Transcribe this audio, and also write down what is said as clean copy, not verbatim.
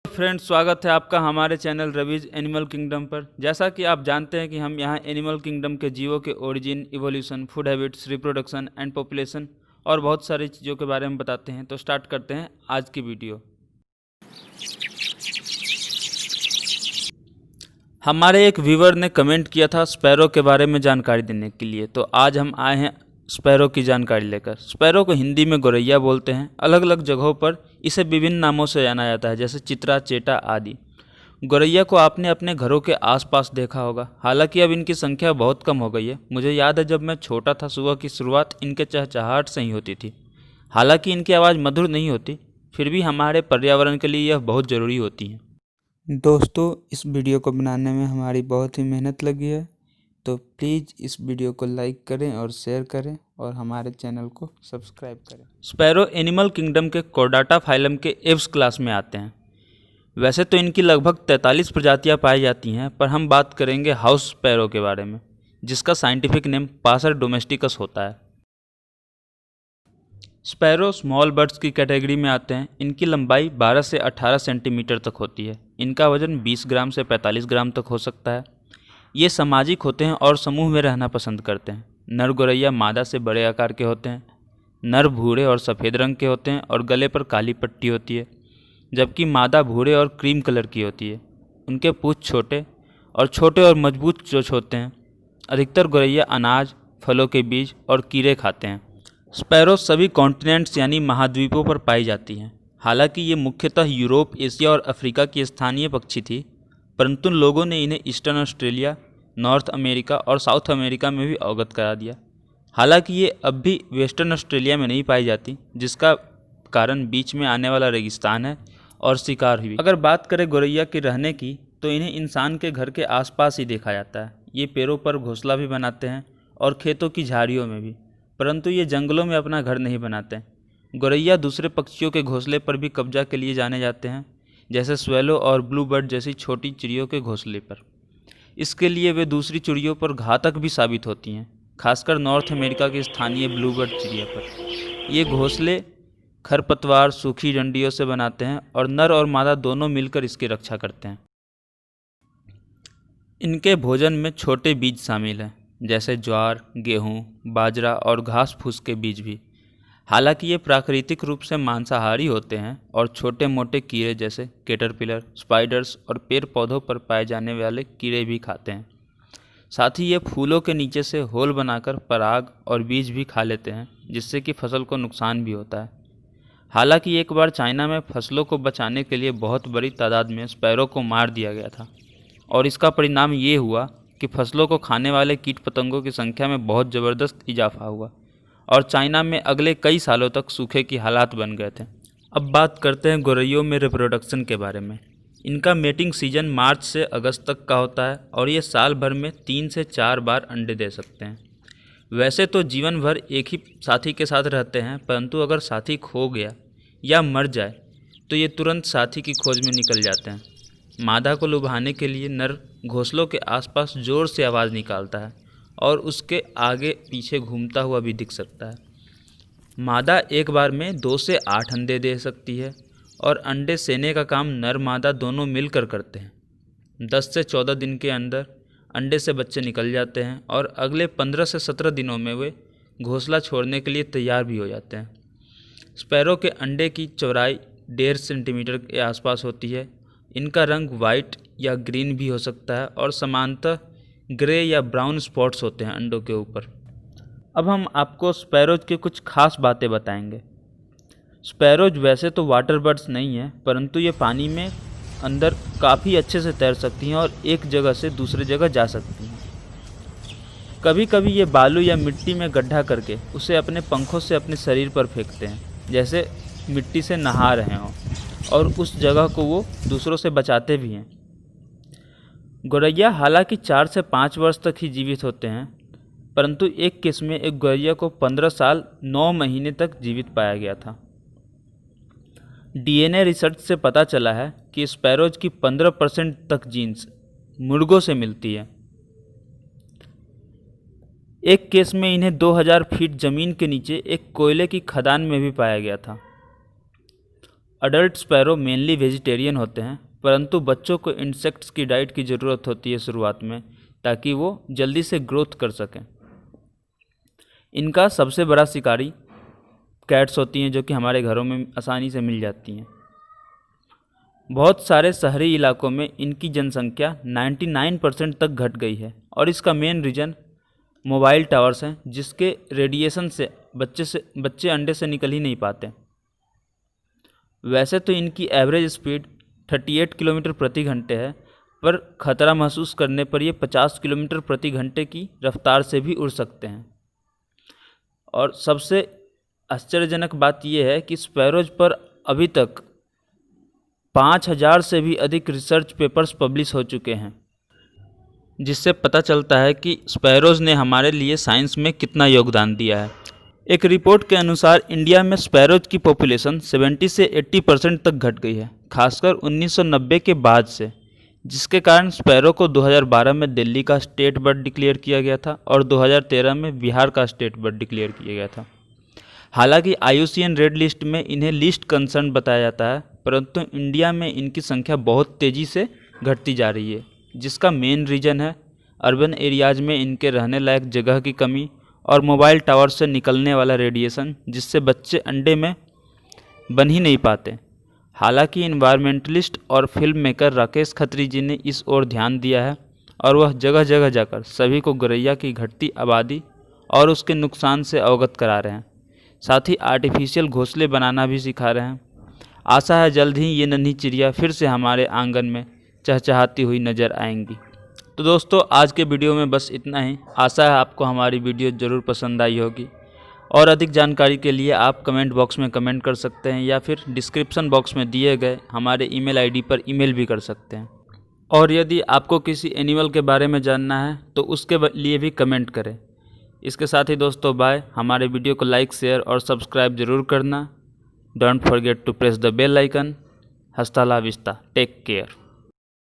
Friends, स्वागत है आपका हमारे चैनल रवीज एनिमल किंगडम पर। जैसा कि आप जानते हैं कि हम यहाँ एनिमल किंगडम के जीवों के origin, evolution, food habits, reproduction and population और बहुत सारी चीज़ों के बारे में बताते हैं। तो स्टार्ट करते हैं आज की वीडियो। हमारे एक व्यूवर ने कमेंट किया था स्पैरो के बारे में जानकारी देने के लिए, तो आज हम आए हैं स्पैरो की जानकारी लेकर। स्पैरो को हिंदी में गौरैया बोलते हैं। अलग अलग जगहों पर इसे विभिन्न नामों से जाना जाता है, जैसे चित्रा, चेटा आदि। गौरैया को आपने अपने घरों के आसपास देखा होगा। हालांकि अब इनकी संख्या बहुत कम हो गई है। मुझे याद है जब मैं छोटा था, सुबह की शुरुआत इनके चहचहाहट से ही होती थी। हालांकि इनकी आवाज़ मधुर नहीं होती, फिर भी हमारे पर्यावरण के लिए यह बहुत ज़रूरी होती है। दोस्तों, इस वीडियो को बनाने में हमारी बहुत ही मेहनत लगी है, तो प्लीज़ इस वीडियो को लाइक करें और शेयर करें और हमारे चैनल को सब्सक्राइब करें। स्पैरो एनिमल किंगडम के कॉर्डाटा फाइलम के एव्स क्लास में आते हैं। वैसे तो इनकी लगभग 43 प्रजातियां पाई जाती हैं, पर हम बात करेंगे हाउस स्पैरो के बारे में, जिसका साइंटिफिक नेम पासर डोमेस्टिकस होता है। स्पैरो स्मॉल बर्ड्स की कैटेगरी में आते हैं। इनकी लंबाई 12 से 18 सेंटीमीटर तक होती है। इनका वजन 20 ग्राम से 45 ग्राम तक हो सकता है। ये सामाजिक होते हैं और समूह में रहना पसंद करते हैं। नर गौरैया मादा से बड़े आकार के होते हैं। नर भूरे और सफ़ेद रंग के होते हैं और गले पर काली पट्टी होती है, जबकि मादा भूरे और क्रीम कलर की होती है। उनके पूँछ छोटे और मजबूत चोंच होते हैं। अधिकतर गौरैया अनाज, फलों के बीज और कीड़े खाते हैं। स्पैरो सभी कॉन्टिनेंट्स यानी महाद्वीपों पर पाई जाती हैं। हालांकि ये मुख्यतः यूरोप, एशिया और अफ्रीका की स्थानीय पक्षी थी, परंतु लोगों ने इन्हें ईस्टर्न ऑस्ट्रेलिया, नॉर्थ अमेरिका और साउथ अमेरिका में भी अवगत करा दिया। हालांकि ये अब भी वेस्टर्न ऑस्ट्रेलिया में नहीं पाई जाती, जिसका कारण बीच में आने वाला रेगिस्तान है और शिकार भी। अगर बात करें गौरैया के रहने की, तो इन्हें इंसान के घर के आसपास ही देखा जाता है। ये पेड़ों पर घोंसला भी बनाते हैं और खेतों की झाड़ियों में भी, परंतु ये जंगलों में अपना घर नहीं बनाते। गौरैया दूसरे पक्षियों के घोंसले पर भी कब्जा के लिए जाने जाते हैं, जैसे स्वेलो और ब्लू बर्ड जैसी छोटी चिड़ियों के घोंसले पर। इसके लिए वे दूसरी चिड़ियों पर घातक भी साबित होती हैं, खासकर नॉर्थ अमेरिका की स्थानीय ब्लू बर्ड चिड़िया पर। ये घोंसले खरपतवार, सूखी डंडियों से बनाते हैं और नर और मादा दोनों मिलकर इसकी रक्षा करते हैं। इनके भोजन में छोटे बीज शामिल हैं, जैसे ज्वार, गेहूँ, बाजरा और घास फूस के बीज भी। हालांकि ये प्राकृतिक रूप से मांसाहारी होते हैं और छोटे मोटे कीड़े जैसे कैटरपिलर, स्पाइडर्स और पेड़ पौधों पर पाए जाने वाले कीड़े भी खाते हैं। साथ ही ये फूलों के नीचे से होल बनाकर पराग और बीज भी खा लेते हैं, जिससे कि फसल को नुकसान भी होता है। हालांकि एक बार चाइना में फसलों को बचाने के लिए बहुत बड़ी तादाद में स्पैरो को मार दिया गया था, और इसका परिणाम ये हुआ कि फसलों को खाने वाले कीट पतंगों की संख्या में बहुत ज़बरदस्त इजाफा हुआ और चाइना में अगले कई सालों तक सूखे की हालात बन गए थे। अब बात करते हैं गौरैयों में रिप्रोडक्शन के बारे में। इनका मेटिंग सीजन मार्च से अगस्त तक का होता है और ये साल भर में 3 से 4 बार अंडे दे सकते हैं। वैसे तो जीवन भर एक ही साथी के साथ रहते हैं, परंतु अगर साथी खो गया या मर जाए तो ये तुरंत साथी की खोज में निकल जाते हैं। मादा को लुभाने के लिए नर घोंसलों के आसपास ज़ोर से आवाज़ निकालता है और उसके आगे पीछे घूमता हुआ भी दिख सकता है। मादा एक बार में 2 से 8 अंडे दे सकती है और अंडे सेने का काम नर मादा दोनों मिलकर करते हैं। 10 से 14 दिन के अंदर अंडे से बच्चे निकल जाते हैं और अगले 15 से 17 दिनों में वे घोंसला छोड़ने के लिए तैयार भी हो जाते हैं। स्पैरो के अंडे की चौड़ाई 1.5 सेंटीमीटर के आसपास होती है। इनका रंग वाइट या ग्रीन भी हो सकता है और सामान्यतः ग्रे या ब्राउन स्पॉट्स होते हैं अंडों के ऊपर। अब हम आपको स्पैरोज की कुछ खास बातें बताएंगे। स्पैरोज वैसे तो वाटर बर्ड्स नहीं हैं, परंतु ये पानी में अंदर काफ़ी अच्छे से तैर सकती हैं और एक जगह से दूसरी जगह जा सकती हैं। कभी कभी ये बालू या मिट्टी में गड्ढा करके उसे अपने पंखों से अपने शरीर पर फेंकते हैं, जैसे मिट्टी से नहा रहे हों, और उस जगह को वो दूसरों से बचाते भी हैं। गौरैया हालांकि 4 से 5 वर्ष तक ही जीवित होते हैं, परंतु एक केस में एक गौरैया को 15 साल 9 महीने तक जीवित पाया गया था। डीएनए रिसर्च से पता चला है कि स्पैरोज की 15% तक जीन्स मुर्गों से मिलती है। एक केस में इन्हें 2000 फीट ज़मीन के नीचे एक कोयले की खदान में भी पाया गया था। अडल्ट स्पैरो मेनली वेजिटेरियन होते हैं, परंतु बच्चों को इंसेक्ट्स की डाइट की ज़रूरत होती है शुरुआत में, ताकि वो जल्दी से ग्रोथ कर सकें। इनका सबसे बड़ा शिकारी कैट्स होती हैं, जो कि हमारे घरों में आसानी से मिल जाती हैं। बहुत सारे शहरी इलाकों में इनकी जनसंख्या 99% तक घट गई है, और इसका मेन रीज़न मोबाइल टावर्स हैं, जिसके रेडिएशन से बच्चे अंडे से निकल ही नहीं पाते। वैसे तो इनकी एवरेज स्पीड 38 किलोमीटर प्रति घंटे है, पर खतरा महसूस करने पर ये 50 किलोमीटर प्रति घंटे की रफ्तार से भी उड़ सकते हैं। और सबसे आश्चर्यजनक बात यह है कि स्पैरोज पर अभी तक 5000 से भी अधिक रिसर्च पेपर्स पब्लिश हो चुके हैं, जिससे पता चलता है कि स्पैरोज ने हमारे लिए साइंस में कितना योगदान दिया है। एक रिपोर्ट के अनुसार इंडिया में स्पैरोज की पॉपुलेशन 70 से 80% तक घट गई है, खासकर 1990 के बाद से, जिसके कारण स्पैरो को 2012 में दिल्ली का स्टेट बर्ड डिक्लेयर किया गया था और 2013 में बिहार का स्टेट बर्ड डिक्लेयर किया गया था। हालांकि IUCN रेड लिस्ट में इन्हें लीस्ट कंसर्न बताया जाता है, परंतु इंडिया में इनकी संख्या बहुत तेज़ी से घटती जा रही है, जिसका मेन रीज़न है अर्बन एरियाज़ में इनके रहने लायक जगह की कमी और मोबाइल टावर से निकलने वाला रेडिएशन, जिससे बच्चे अंडे में बन ही नहीं पाते। हालांकि इन्वायरमेंटलिस्ट और फिल्म मेकर राकेश खत्री जी ने इस ओर ध्यान दिया है, और वह जगह जगह जाकर सभी को गौरैया की घटती आबादी और उसके नुकसान से अवगत करा रहे हैं। साथ ही आर्टिफिशियल घोंसले बनाना भी सिखा रहे हैं। आशा है जल्द ही ये नन्ही चिड़िया फिर से हमारे आंगन में चहचहाती हुई नज़र आएंगी। तो दोस्तों, आज के वीडियो में बस इतना ही। आशा है आपको हमारी वीडियो ज़रूर पसंद आई होगी, और अधिक जानकारी के लिए आप कमेंट बॉक्स में कमेंट कर सकते हैं, या फिर डिस्क्रिप्शन बॉक्स में दिए गए हमारे ईमेल आईडी पर ईमेल भी कर सकते हैं। और यदि आपको किसी एनिमल के बारे में जानना है तो उसके लिए भी कमेंट करें। इसके साथ ही दोस्तों, बाय। हमारे वीडियो को लाइक, शेयर और सब्सक्राइब जरूर करना। Don't forget to press the bell icon. Hasta la vista, take care.